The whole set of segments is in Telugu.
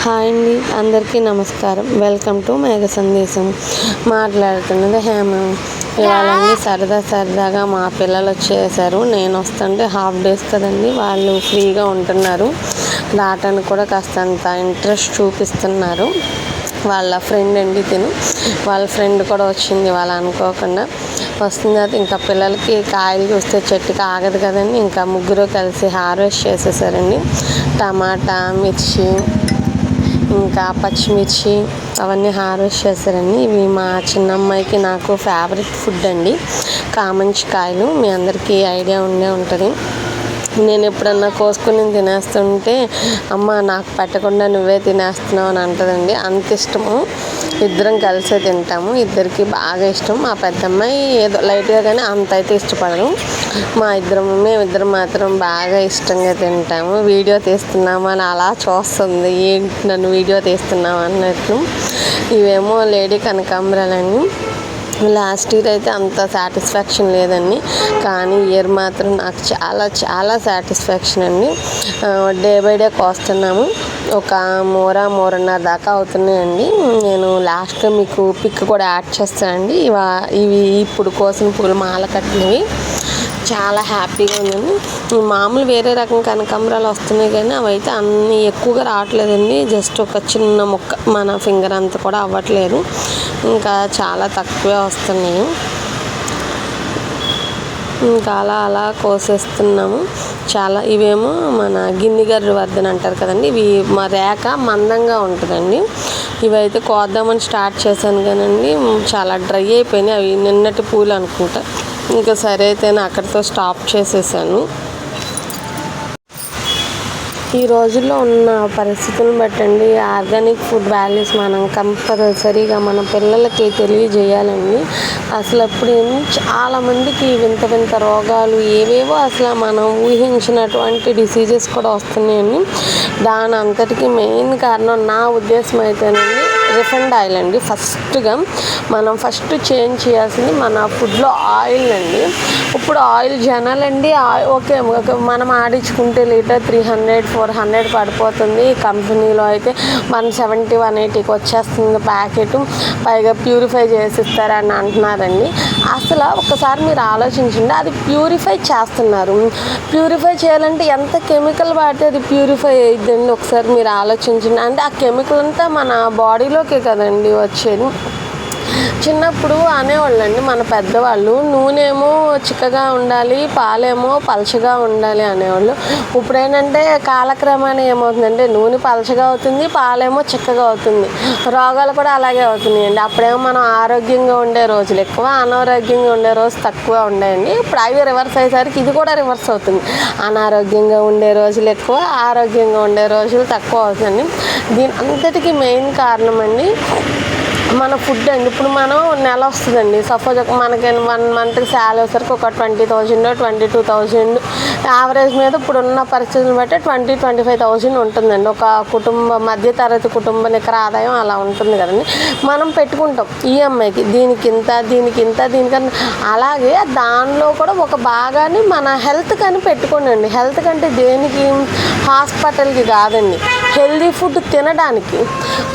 హాయ్ అండి, అందరికీ నమస్కారం. వెల్కమ్ టు మేఘ సందేశం. మాట్లాడుతున్నది హేమ. ఇవాళ సరదాగా మా పిల్లలు వచ్చేసారు. నేను వస్తుంటే హాఫ్ డేస్ కదండి, వాళ్ళు ఫ్రీగా ఉంటున్నారు. రావటానికి కూడా కాస్తంత ఇంట్రెస్ట్ చూపిస్తున్నారు. వాళ్ళ ఫ్రెండ్ అండి వాళ్ళ ఫ్రెండ్ కూడా వచ్చింది. వాళ్ళు అనుకోకుండా వస్తుంది. ఇంకా పిల్లలకి కాయలు చూస్తే చెట్టుకి ఆగదు కదండి. ఇంకా ముగ్గురు కలిసి హార్వెస్ట్ చేసేసారండి. టమాటా, మిర్చి, ఇంకా పచ్చిమిర్చి అవన్నీ హార్వెస్ట్ చేశారండి. ఇవి మా చిన్నమ్మాయికి నాకు ఫేవరెట్ ఫుడ్ అండి, కామంచికాయలు. మీ అందరికీ ఐడియా ఉండే ఉంటుంది. నేను ఎప్పుడన్నా కోసుకుని తినేస్తుంటే అమ్మ నాకు పెట్టకుండా నువ్వే తినేస్తున్నావు అని అంటుందండి. అంత ఇష్టము. ఇద్దరం కలిసే తింటాము. ఇద్దరికి బాగా ఇష్టం. మా పెద్దమ్మాయి ఏదో లైట్గా, కానీ అంత అయితే ఇష్టపడదు. మేమిద్దరం మాత్రం బాగా ఇష్టంగా తింటాము. వీడియో తీస్తున్నాము అని అలా చూస్తుంది, ఏంటి నన్ను వీడియో తీస్తున్నాము అన్నట్లు. ఇవేమో లేడీ కనకాంబరాలండి. లాస్ట్ ఇయర్ అయితే అంత సాటిస్ఫాక్షన్ లేదండి, కానీ ఇయర్ మాత్రం నాకు చాలా సాటిస్ఫాక్షన్ అండి. డే బై డే కోస్తున్నాము. ఒక మూరన్నర దాకా అవుతున్నాయండి. నేను లాస్ట్లో మీకు పిక్ కూడా యాడ్ చేస్తానండి. ఇవి ఇప్పుడు కోసిన పూలు మాల కట్టినవి. చాలా హ్యాపీగా ఉందండి. మామూలు వేరే రకం కనకాంబరాలు వస్తున్నాయి, కానీ అవి అయితే అన్నీ ఎక్కువగా రావట్లేదండి. జస్ట్ ఒక చిన్న ముక్క, మన ఫింగర్ అంత కూడా అవ్వట్లేదు. ఇంకా చాలా తక్కువే వస్తున్నాయి. ఇంకా అలా కోసేస్తున్నాము. ఇవేమో మన గిన్నెగర్రు వర్ధన అంటారు కదండి. ఇవి మా రేఖ మందంగా ఉంటుందండి. ఇవైతే కోద్దామని స్టార్ట్ చేశాను కానండి, చాలా డ్రై అయిపోయినాయి. అవి నిన్నటి పూలు అనుకుంటా. ఇంకా సరే అయితే అక్కడితో స్టాప్ చేసేసాను. ఈ రోజుల్లో ఉన్న పరిస్థితులను బట్టండి ఆర్గానిక్ ఫుడ్ వాల్యూస్ మనం కంపల్సరీగా మన పిల్లలకి తెలియజేయాలండి. అసలు అప్పుడు చాలామందికి వింత రోగాలు ఏవేవో అసలు మనం ఊహించినటువంటి డిసీజెస్ కూడా వస్తున్నాయండి. దాని అంతటికీ మెయిన్ కారణం నా ఉద్దేశం అయితేనండి రిఫైండ్ ఆయిల్ అండి. మనం ఫస్ట్ చేంజ్ చేయాల్సింది మన ఫుడ్లో ఆయిల్ అండి. ఇప్పుడు ఆయిల్ జనాలండి ఓకే మనం ఆడించుకుంటే లీటర్ 300-400 పడిపోతుంది. కంపెనీలో అయితే 170, 180కి వచ్చేస్తుంది ప్యాకెట్. పైగా ప్యూరిఫై చేసిస్తారని అంటున్నారండి. అసలు ఒకసారి మీరు ఆలోచించండి, అది ప్యూరిఫై చేస్తున్నారు. ప్యూరిఫై చేయాలంటే ఎంత కెమికల్ వాడితే అది ప్యూరిఫై అయ్యిద్దండి. ఒకసారి మీరు ఆలోచించండి. అంటే ఆ కెమికల్ అంతా మన బాడీలోకే కదండి వచ్చేది. చిన్నప్పుడు అనేవాళ్ళండి మన పెద్దవాళ్ళు, నూనెమో చిక్కగా ఉండాలి, పాలేమో పలచగా ఉండాలి అనేవాళ్ళు. ఇప్పుడు ఏంటంటే కాలక్రమాన్ని ఏమవుతుందంటే నూనె పలచగా అవుతుంది, పాలేమో చిక్కగా అవుతుంది. రోగాలు కూడా అలాగే అవుతున్నాయండి. అప్పుడేమో మనం ఆరోగ్యంగా ఉండే రోజులు ఎక్కువ, అనారోగ్యంగా ఉండే రోజు తక్కువ ఉండేయండి. ఇప్పుడు అవి రివర్స్ అయ్యేసరికి ఇది కూడా రివర్స్ అవుతుంది. అనారోగ్యంగా ఉండే రోజులు ఎక్కువ, ఆరోగ్యంగా ఉండే రోజులు తక్కువ అవుతుంది. దీని అంతటికీ మెయిన్ కారణం అండి మన ఫుడ్ అండి. ఇప్పుడు మనం నెల వస్తుందండి, సపోజ్ మనకి 1 మంత్కి శాలరీ వచ్చేసరికి ఒక 20,000, 22,000 యావరేజ్ మీద ఇప్పుడున్న పరిస్థితులను బట్టి 20,000-25,000 ఉంటుందండి. ఒక మధ్యతరగతి కుటుంబ నికర ఆదాయం అలా ఉంటుంది కదండి. మనం పెట్టుకుంటాం ఈఎంఐకి, దీనికింత. అలాగే దానిలో కూడా ఒక భాగాన్ని మన హెల్త్ కని పెట్టుకోండి. హెల్త్ కంటే దేనికి? హాస్పిటల్కి కాదండి, హెల్దీ ఫుడ్ తినడానికి.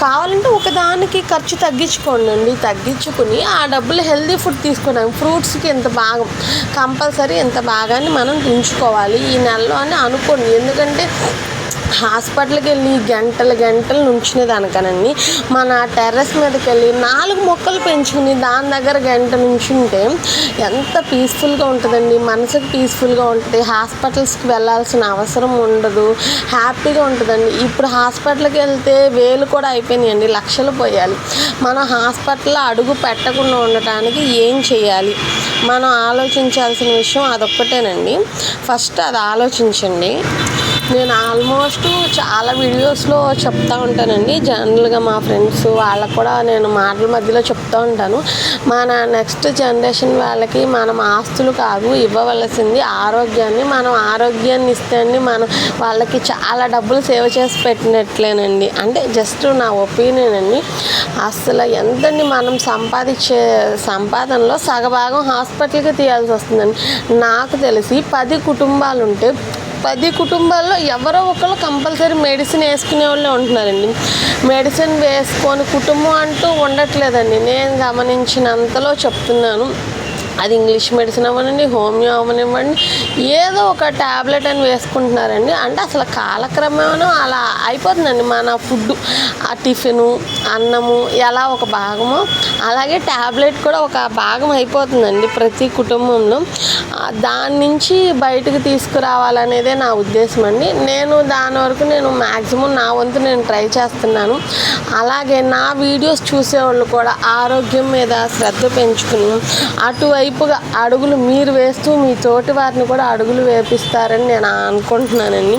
కావాలంటే ఒకదానికి ఖర్చు తగ్గించుకుని ఆ డబ్బులు హెల్దీ ఫుడ్ తీసుకున్నాం. ఫ్రూట్స్కి ఎంత భాగం కంపల్సరీ, ఎంత భాగాన్ని మనం ఉంచుకోవాలి ఈ నెలలో అని అనుకోండి. ఎందుకంటే హాస్పిటల్కి వెళ్ళి గంటలు నుంచునే దానికనండి మన టెర్రస్ మీదకి వెళ్ళి 4 మొక్కలు పెంచుకుని దాని దగ్గర గంట నుంచుంటే ఎంత పీస్ఫుల్గా ఉంటుందండి. మనసుకు పీస్ఫుల్గా ఉంటుంది. హాస్పిటల్స్కి వెళ్ళాల్సిన అవసరం ఉండదు, హ్యాపీగా ఉంటుందండి. ఇప్పుడు హాస్పిటల్కి వెళ్తే వేలు కూడా అయిపోయినాయండి, లక్షలు పోయాలి. మనం హాస్పిటల్లో అడుగు పెట్టకుండా ఉండటానికి ఏం చేయాలి? మనం ఆలోచించాల్సిన విషయం అదొక్కటేనండి. ఫస్ట్ అది ఆలోచించండి. నేను ఆల్మోస్ట్ చాలా వీడియోస్లో చెప్తూ ఉంటానండి. జనరల్గా మా ఫ్రెండ్స్ వాళ్ళకు కూడా నేను మాటల మధ్యలో చెప్తూ ఉంటాను. మన నెక్స్ట్ జనరేషన్ వాళ్ళకి మనం ఆస్తులు కాదు ఇవ్వవలసింది ఆరోగ్యాన్ని. మనం ఆరోగ్యాన్ని ఇస్తే అండి మనం వాళ్ళకి చాలా డబ్బులు సేవ్ చేసి పెట్టినట్లేనండి. అంటే జస్ట్ నా ఒపీనియన్ అండి. అసలు ఎంతండి మనం సంపాదించే సంపాదనలో సగభాగం హాస్పిటల్కి తీయాల్సి వస్తుందండి. నాకు తెలిసి 10 కుటుంబాలు ఉంటే 10 కుటుంబాల్లో ఎవరో ఒకరు కంపల్సరీ మెడిసిన్ వేసుకునే వాళ్ళే ఉంటున్నారండి. మెడిసిన్ వేసుకొని కుటుంబం అంటూ ఉండట్లేదండి. నేను గమనించినంతలో చెప్తున్నాను. అది ఇంగ్లీష్ మెడిసిన్ అవ్వనండి, హోమియో అవ్వనివ్వండి, ఏదో ఒక ట్యాబ్లెట్ అని వేసుకుంటున్నారండి. అంటే అసలు కాలక్రమేణా అలా అయిపోతుందండి. మన ఫుడ్, ఆ టిఫిను, అన్నము ఎలా ఒక భాగమో అలాగే ట్యాబ్లెట్ కూడా ఒక భాగం అయిపోతుందండి ప్రతి కుటుంబంలో. దాని నుంచి బయటకు తీసుకురావాలనేదే నా ఉద్దేశం అండి. నేను దాని వరకు మ్యాక్సిమం నా వంతు నేను ట్రై చేస్తున్నాను. అలాగే నా వీడియోస్ చూసేవాళ్ళు కూడా ఆరోగ్యం మీద శ్రద్ధ పెంచుకుని అటువైపుగా అడుగులు మీరు వేస్తూ మీ తోటి వారిని కూడా అడుగులు వేపిస్తారని నేను అనుకుంటున్నానండి.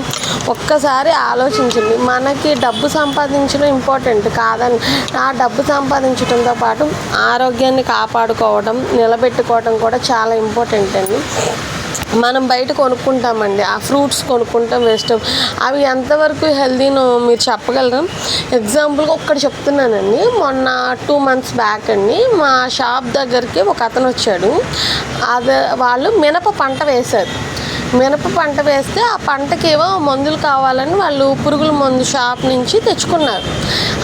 ఒక్కసారి ఆలోచించండి. మనకి డబ్బు సంపాదించడం ఇంపార్టెంట్ కాదని, ఆ డబ్బు సంపాదించడంతో పాటు ఆరోగ్యాన్ని కాపాడుకోవడం, నిలబెట్టుకోవడం కూడా చాలా ఇంపార్టెంట్ అండి. మనం బయట కొనుక్కుంటామండి, ఆ ఫ్రూట్స్ కొనుక్కుంటాం, వెజిటబుల్, అవి ఎంతవరకు హెల్దీనో మీరు చెప్పగలరా? ఎగ్జాంపుల్గా ఒక్కటి చెప్తున్నానండి. మొన్న 2 months బ్యాక్ అండి మా షాప్ దగ్గరికి ఒక అతను వచ్చాడు. వాళ్ళు మినప పంట వేశారు. మినప పంట వేస్తే ఆ పంటకి ఏవో మందులు కావాలని వాళ్ళు పురుగుల మందు షాప్ నుంచి తెచ్చుకున్నారు.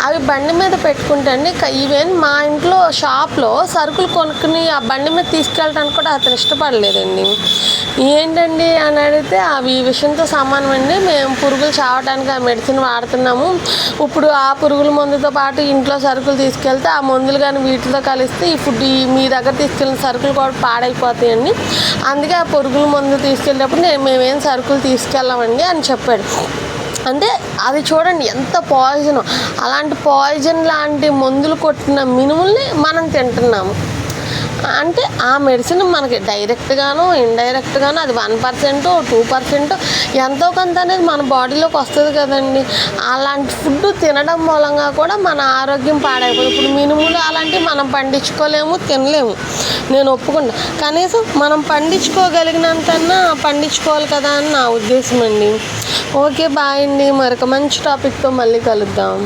అవి బండి మీద పెట్టుకుంటే అండి, ఈవెన్ మా ఇంట్లో షాప్లో సరుకులు కొనుక్కుని ఆ బండి మీద తీసుకెళ్ళడానికి కూడా అతను ఇష్టపడలేదండి. ఏంటండి అని అడిగితే అవి విషయంతో సమానం అండి, మేము పురుగులు చావడానికి ఆ మెడిసిన్ వాడుతున్నాము. ఇప్పుడు ఆ పురుగుల మందుతో పాటు ఇంట్లో సరుకులు తీసుకెళ్తే ఆ మందులు కానీ వీటితో కలిస్తే ఈ ఫుడ్ మీ దగ్గర తీసుకెళ్ళిన సరుకులు కూడా పాడైపోతాయండి. అందుకే ఆ పురుగుల మందు తీసుకెళ్ళేటప్పుడు మేమేం సరుకులు తీసుకెళ్ళామండి అని చెప్పాడు. అంటే అది చూడండి ఎంత పాయిజన్. అలాంటి పాయిజన్ లాంటి మందులు కొట్టిన మినుముల్ని మనం తింటున్నాము. అంటే ఆ మెడిసిన్ మనకి డైరెక్ట్గాను ఇండైరెక్ట్గాను అది 1%, 2% ఎంతో కొంత అనేది మన బాడీలోకి వస్తుంది కదండి. అలాంటి ఫుడ్ తినడం మూలంగా కూడా మన ఆరోగ్యం పాడైపోతుంది. ఇప్పుడు మినుములు అలాంటివి మనం పండించుకోలేము, తినలేము, నేను ఒప్పుకుంటా. కనీసం మనం పండించుకోగలిగినంతన్నా పండించుకోవాలి కదా అని నా ఉద్దేశం అండి. ఓకే, బాయ్ అండి. మరొక మంచి టాపిక్తో మళ్ళీ కలుద్దాం.